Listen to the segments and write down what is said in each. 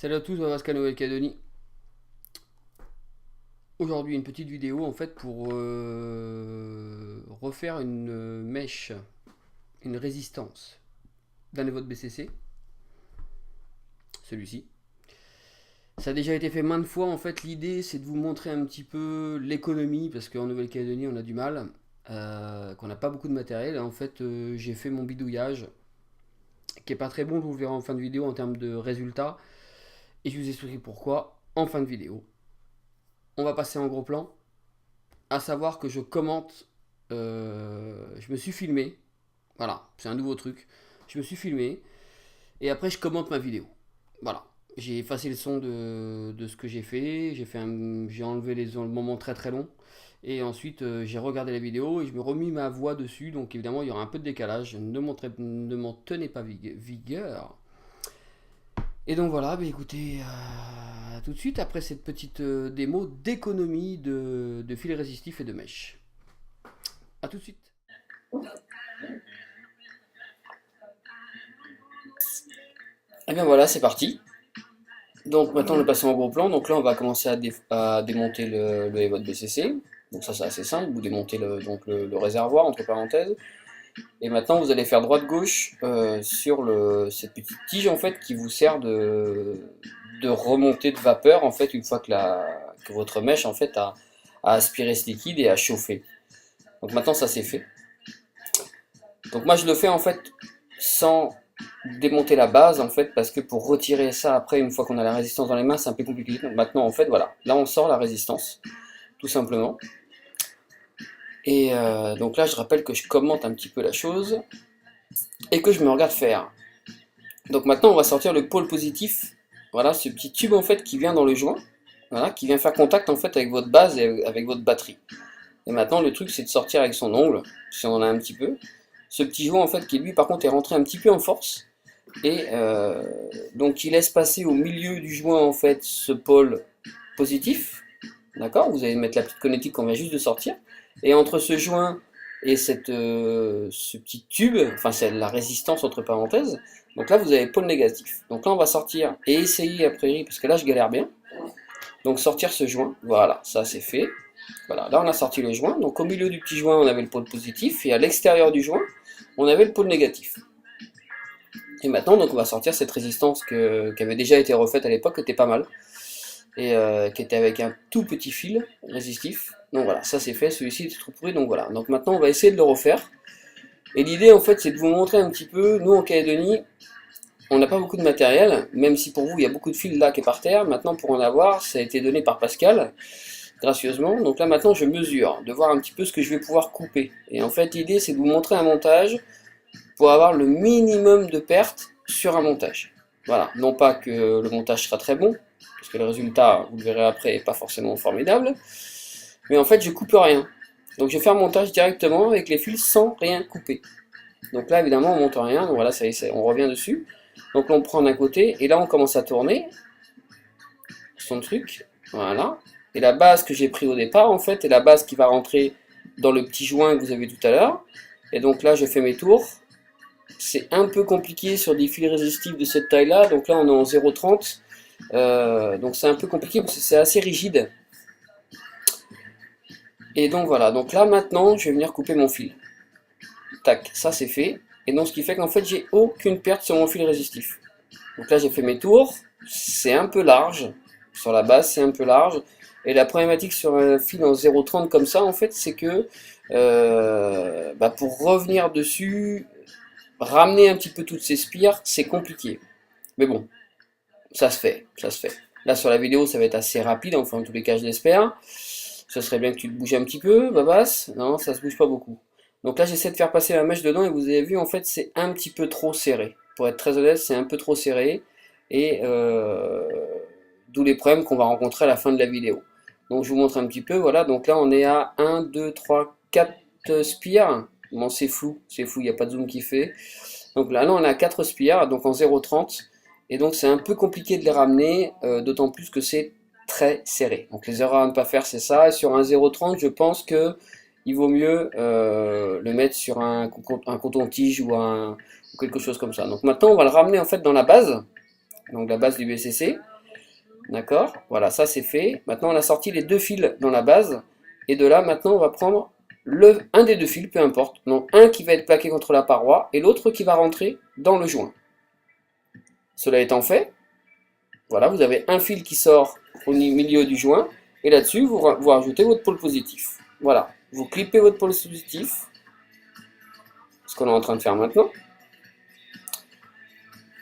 Salut à tous, Pascal Noël Cadoni. Aujourd'hui, une petite vidéo en fait pour refaire une mèche, une résistance d'un niveau de BCC, celui-ci. Ça a déjà été fait maintes fois. En fait, l'idée c'est de vous montrer un petit peu l'économie parce qu'en Nouvelle-Calédonie on a du mal, qu'on n'a pas beaucoup de matériel. En fait, j'ai fait mon bidouillage qui est pas très bon, je vous le verrai en fin de vidéo en termes de résultats et je vous expliquerai pourquoi en fin de vidéo. On va passer en gros plan. À savoir que je commente, je me suis filmé, voilà, c'est un nouveau truc, je me suis filmé, et après je commente ma vidéo, voilà. J'ai effacé le son de ce que j'ai enlevé le moment très très long, et ensuite j'ai regardé la vidéo et je me remis ma voix dessus, donc évidemment il y aura un peu de décalage, ne m'en tenez pas vigueur. Et donc voilà, bah écoutez, tout de suite après cette petite démo d'économie de fil résistif et de mèche. A tout de suite. Et bien voilà, c'est parti. Donc maintenant on est passé en gros plan. Donc là on va commencer à démonter le EVOD BCC. Donc ça c'est assez simple, vous démontez le réservoir entre parenthèses. Et maintenant vous allez faire droite-gauche sur cette petite tige en fait qui vous sert de remontée de vapeur en fait une fois que votre mèche en fait a aspiré ce liquide et a chauffé. Donc maintenant ça c'est fait. Donc moi je le fais en fait sans démonter la base en fait parce que pour retirer ça après une fois qu'on a la résistance dans les mains c'est un peu compliqué. Donc maintenant en fait voilà, là on sort la résistance tout simplement. Et donc là je rappelle que je commente un petit peu la chose et que je me regarde faire. Donc maintenant on va sortir le pôle positif, voilà ce petit tube en fait qui vient dans le joint, voilà, qui vient faire contact en fait avec votre base et avec votre batterie. Et maintenant le truc c'est de sortir avec son ongle, si on en a un petit peu, ce petit joint en fait qui lui par contre est rentré un petit peu en force. Et donc il laisse passer au milieu du joint en fait ce pôle positif, d'accord. Vous allez mettre la petite connectique qu'on vient juste de sortir, et entre ce joint et ce petit tube, enfin c'est la résistance entre parenthèses, donc là vous avez pôle négatif. Donc là on va sortir et essayer a priori, parce que là je galère bien, donc sortir ce joint, voilà, ça c'est fait. Voilà, là on a sorti le joint, donc au milieu du petit joint on avait le pôle positif, et à l'extérieur du joint on avait le pôle négatif. Et maintenant, donc, on va sortir cette résistance qui avait déjà été refaite à l'époque, qui était pas mal, et qui était avec un tout petit fil résistif. Donc voilà, ça c'est fait, celui-ci était trop pourri, donc voilà. Donc maintenant, on va essayer de le refaire. Et l'idée, en fait, c'est de vous montrer un petit peu, nous en Calédonie, on n'a pas beaucoup de matériel, même si pour vous, il y a beaucoup de fils là qui est par terre. Maintenant, pour en avoir, ça a été donné par Pascal, gracieusement. Donc là, maintenant, je mesure, de voir un petit peu ce que je vais pouvoir couper. Et en fait, l'idée, c'est de vous montrer un montage pour avoir le minimum de pertes sur un montage. Voilà, non pas que le montage sera très bon, parce que le résultat, vous le verrez après, n'est pas forcément formidable, mais en fait je coupe rien. Donc je vais faire un montage directement avec les fils sans rien couper. Donc là évidemment on monte rien, donc voilà, ça y est, on revient dessus. Donc là on prend d'un côté, et là on commence à tourner son truc, voilà. Et la base que j'ai pris au départ en fait, est la base qui va rentrer dans le petit joint que vous avez tout à l'heure. Et donc là je fais mes tours. C'est un peu compliqué sur des fils résistifs de cette taille là, donc là on est en 0,30, donc c'est un peu compliqué parce que c'est assez rigide. Et donc voilà, donc là maintenant je vais venir couper mon fil. Tac, ça c'est fait. Et donc ce qui fait qu'en fait j'ai aucune perte sur mon fil résistif. Donc là j'ai fait mes tours, c'est un peu large, sur la base c'est un peu large. Et la problématique sur un fil en 0,30 comme ça en fait c'est que pour revenir dessus, ramener un petit peu toutes ces spires, c'est compliqué. Mais bon, ça se fait, ça se fait. Là sur la vidéo ça va être assez rapide, enfin en tous les cas je l'espère. Ce serait bien que tu te bouges un petit peu, Babas. Non, ça se bouge pas beaucoup. Donc là j'essaie de faire passer la mèche dedans et vous avez vu en fait c'est un petit peu trop serré. Pour être très honnête c'est un peu trop serré. Et d'où les problèmes qu'on va rencontrer à la fin de la vidéo. Donc je vous montre un petit peu, voilà, donc là on est à 1, 2, 3, 4 spires. Bon c'est flou, il n'y a pas de zoom qui fait. Donc là on est à 4 spires, donc en 0,30. Et donc c'est un peu compliqué de les ramener, d'autant plus que c'est très serré. Donc les erreurs à ne pas faire c'est ça. Et sur un 0,30 je pense que il vaut mieux le mettre sur un coton-tige ou quelque chose comme ça. Donc maintenant on va le ramener en fait dans la base, donc la base du BCC. D'accord? Voilà, ça c'est fait. Maintenant, on a sorti les deux fils dans la base. Et de là, maintenant, on va prendre un des deux fils, peu importe. Donc, un qui va être plaqué contre la paroi et l'autre qui va rentrer dans le joint. Cela étant fait, voilà, vous avez un fil qui sort au milieu du joint. Et là-dessus, vous rajoutez votre pôle positif. Voilà, vous clippez votre pôle positif. Ce qu'on est en train de faire maintenant.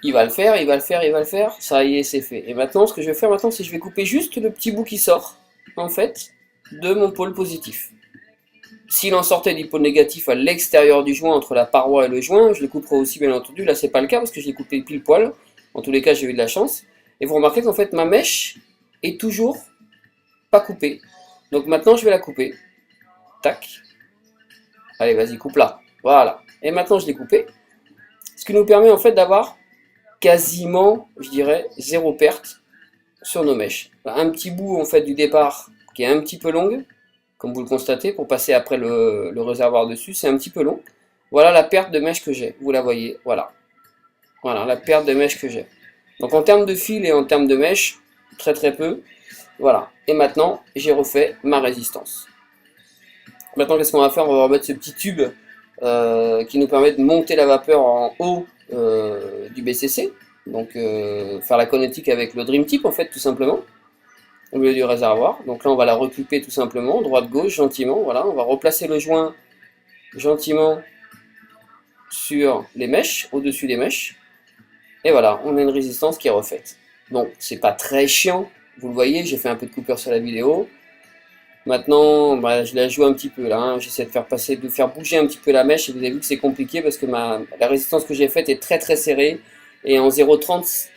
Il va le faire, il va le faire, il va le faire. Ça y est, c'est fait. Et maintenant, ce que je vais faire maintenant, c'est que je vais couper juste le petit bout qui sort, en fait, de mon pôle positif. S'il en sortait du pôle négatif à l'extérieur du joint, entre la paroi et le joint, je le couperai aussi, bien entendu. Là, c'est pas le cas, parce que je l'ai coupé pile poil. En tous les cas, j'ai eu de la chance. Et vous remarquez qu'en fait, ma mèche est toujours pas coupée. Donc maintenant, je vais la couper. Tac. Allez, vas-y, coupe là. Voilà. Et maintenant, je l'ai coupé. Ce qui nous permet, en fait, d'avoir quasiment, je dirais, zéro perte sur nos mèches. Un petit bout en fait du départ qui est un petit peu longue, comme vous le constatez, pour passer après le réservoir dessus, c'est un petit peu long. Voilà la perte de mèche que j'ai, vous la voyez, voilà. Voilà la perte de mèche que j'ai. Donc en termes de fil et en termes de mèche, très très peu. Voilà. Et maintenant, j'ai refait ma résistance. Maintenant, qu'est-ce qu'on va faire? On va remettre ce petit tube qui nous permet de monter la vapeur en haut du BCC. Donc faire la connectique avec le Dream Tip en fait tout simplement au milieu du réservoir. Donc là on va la recouper tout simplement, droite-gauche, gentiment, voilà, on va replacer le joint gentiment sur les mèches, au-dessus des mèches, et voilà, on a une résistance qui est refaite. Donc c'est pas très chiant, vous le voyez, j'ai fait un peu de coupure sur la vidéo. Maintenant, bah, je la joue un petit peu là, hein. J'essaie de faire bouger un petit peu la mèche, et vous avez vu que c'est compliqué parce que la résistance que j'ai faite est très très serrée, et en 0,30,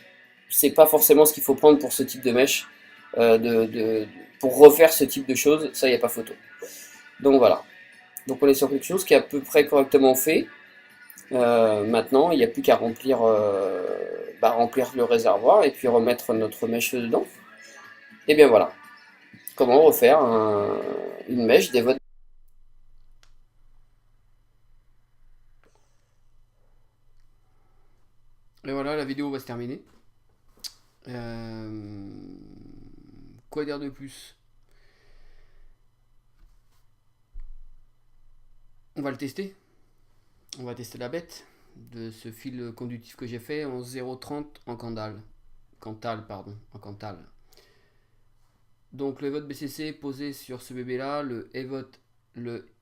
c'est pas forcément ce qu'il faut prendre pour ce type de mèche, pour refaire ce type de choses, ça y a pas photo. Donc voilà, donc on est sur quelque chose qui est à peu près correctement fait. Maintenant, il n'y a plus qu'à remplir le réservoir et puis remettre notre mèche dedans. Et bien voilà, comment refaire une mèche des votes. Et voilà, la vidéo va se terminer. Quoi dire de plus? On va le tester. On va tester la bête de ce fil conductif que j'ai fait en 0,30 en Cantal. En Cantal. Donc le EVOT BCC posé sur ce bébé là, le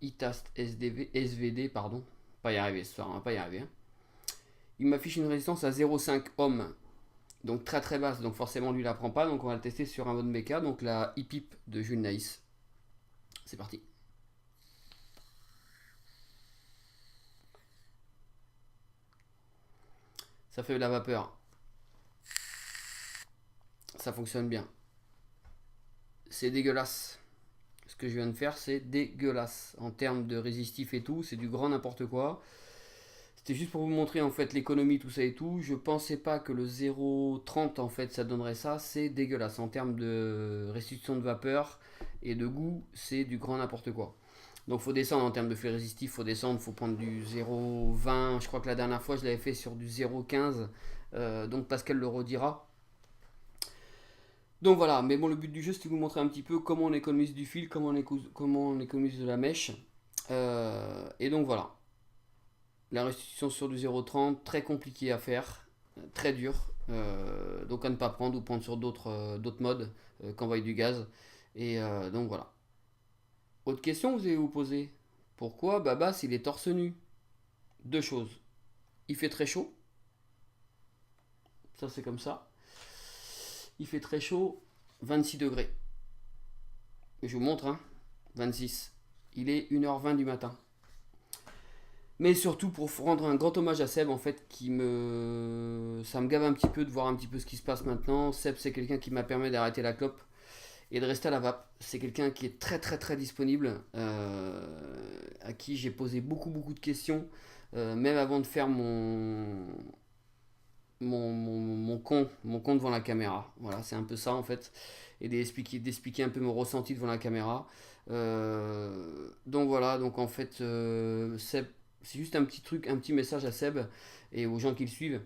ITAST SVD, pardon. Pas y arriver ce soir, on va pas y arriver. Hein. Il m'affiche une résistance à 0,5 ohm. Donc très très basse, donc forcément lui la prend pas. Donc on va le tester sur un mode méca, donc la IPIP de Jules Naïs. C'est parti. Ça fait de la vapeur. Ça fonctionne bien. C'est dégueulasse. Ce que je viens de faire, c'est dégueulasse. En termes de résistif et tout, c'est du grand n'importe quoi. C'était juste pour vous montrer en fait l'économie, tout ça et tout. Je pensais pas que le 0,30 en fait ça donnerait ça. C'est dégueulasse. En termes de restitution de vapeur et de goût, c'est du grand n'importe quoi. Donc faut descendre en termes de flux résistif, faut descendre, faut prendre du 0,20. Je crois que la dernière fois je l'avais fait sur du 0,15. Donc Pascal le redira. Donc voilà, mais bon, le but du jeu, c'est de vous montrer un petit peu comment on économise du fil, comment on économise de la mèche. Et donc voilà, la restitution sur du 0,30, très compliqué à faire, très dur. Donc à ne pas prendre ou prendre sur d'autres modes qu'envoyer du gaz. Et donc voilà. Autre question, vous allez vous poser. Pourquoi Babas il est torse nu? Deux choses. Il fait très chaud. Ça c'est comme ça. Il fait très chaud, 26 degrés. Je vous montre, hein, 26. Il est 1h20 du matin. Mais surtout pour rendre un grand hommage à Seb, en fait, ça me gave un petit peu de voir un petit peu ce qui se passe maintenant. Seb, c'est quelqu'un qui m'a permis d'arrêter la clope et de rester à la vape. C'est quelqu'un qui est très très très disponible, à qui j'ai posé beaucoup beaucoup de questions, même avant de faire mon compte devant la caméra. Voilà, c'est un peu ça en fait. Et d'expliquer un peu mon ressenti devant la caméra. Donc voilà, donc en fait, Seb, c'est juste un petit truc, un petit message à Seb et aux gens qui le suivent.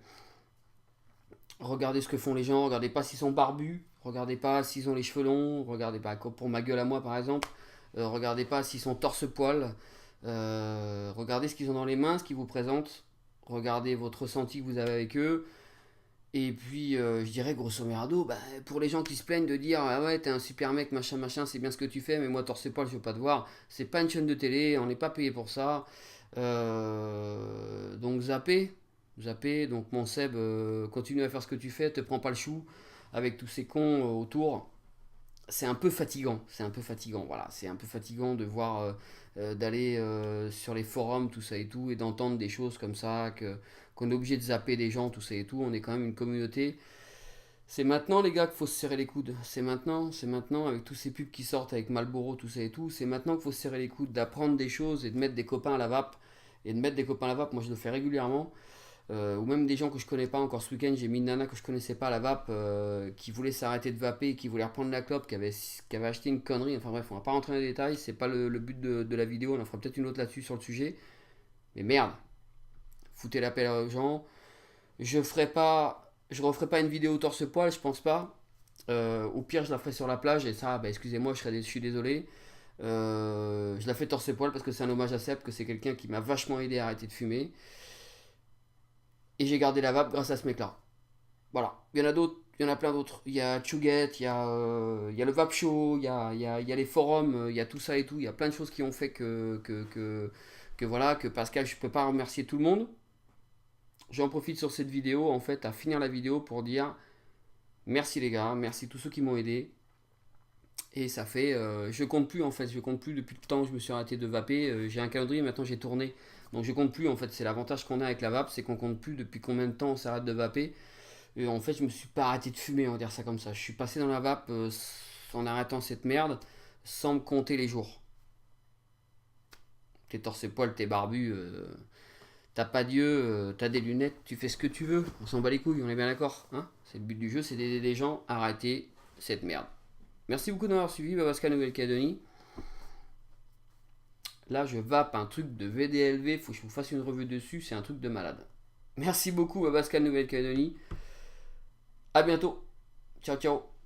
regardez ce que font les gens, regardez pas s'ils sont barbus, regardez pas s'ils ont les cheveux longs, regardez pas, comme pour ma gueule à moi par exemple, regardez pas s'ils sont torse-poil, regardez ce qu'ils ont dans les mains, ce qu'ils vous présentent, regardez votre ressenti que vous avez avec eux, et puis je dirais grosso merdo, bah, pour les gens qui se plaignent de dire ah ouais t'es un super mec machin machin c'est bien ce que tu fais mais moi torse-poil je veux pas te voir, c'est pas une chaîne de télé, on n'est pas payé pour ça. Donc zappez, donc mon Seb, continue à faire ce que tu fais, te prends pas le chou avec tous ces cons autour. C'est un peu fatigant, voilà, c'est un peu fatigant de voir, d'aller sur les forums, tout ça et tout, et d'entendre des choses comme ça, qu'on est obligé de zapper des gens, tout ça et tout, on est quand même une communauté. C'est maintenant les gars qu'il faut se serrer les coudes, c'est maintenant, avec tous ces pubs qui sortent avec Marlboro, tout ça et tout, c'est maintenant qu'il faut se serrer les coudes, d'apprendre des choses et de mettre des copains à la vape, et de mettre des copains à la vape, moi je le fais régulièrement, ou même des gens que je connais pas. Encore ce week-end, j'ai mis une nana que je connaissais pas à la vape, qui voulait s'arrêter de vaper, qui voulait reprendre la clope, qui avait acheté une connerie. Enfin bref, on va pas rentrer dans les détails, c'est pas le but de la vidéo, on en fera peut-être une autre là-dessus sur le sujet. Mais merde, foutez l'appel aux gens. Je referai pas une vidéo torse-poil, je pense pas. Au pire, je la ferai sur la plage et ça, bah, excusez-moi, je suis désolé. Je la fais torse-poil parce que c'est un hommage à Seb, que c'est quelqu'un qui m'a vachement aidé à arrêter de fumer. Et j'ai gardé la vape grâce à ce mec-là. Voilà. Il y en a d'autres, il y en a plein d'autres. Il y a Chuget, il y a le Vape Show, il y a les forums, il y a tout ça et tout. Il y a plein de choses qui ont fait que voilà, que Pascal, je peux pas remercier tout le monde. J'en profite sur cette vidéo, en fait, à finir la vidéo pour dire merci les gars, merci tous ceux qui m'ont aidé. Et ça fait, je compte plus en fait, je compte plus depuis le temps que je me suis arrêté de vaper. J'ai un calendrier, maintenant j'ai tourné. Donc je compte plus en fait, c'est l'avantage qu'on a avec la vape, c'est qu'on compte plus depuis combien de temps on s'arrête de vaper. Et en fait, je me suis pas arrêté de fumer, on va dire ça comme ça. Je suis passé dans la vape en arrêtant cette merde, sans me compter les jours. T'es torse-poil, t'es barbu, t'as pas d'yeux, t'as des lunettes, tu fais ce que tu veux. On s'en bat les couilles, on est bien d'accord, hein. C'est le but du jeu, c'est d'aider les gens à arrêter cette merde. Merci beaucoup d'avoir suivi Babasca Nouvelle-Calédonie. Là, je vape un truc de VDLV, faut que je vous fasse une revue dessus, c'est un truc de malade. Merci beaucoup Babasca Nouvelle-Calédonie. A bientôt. Ciao, ciao.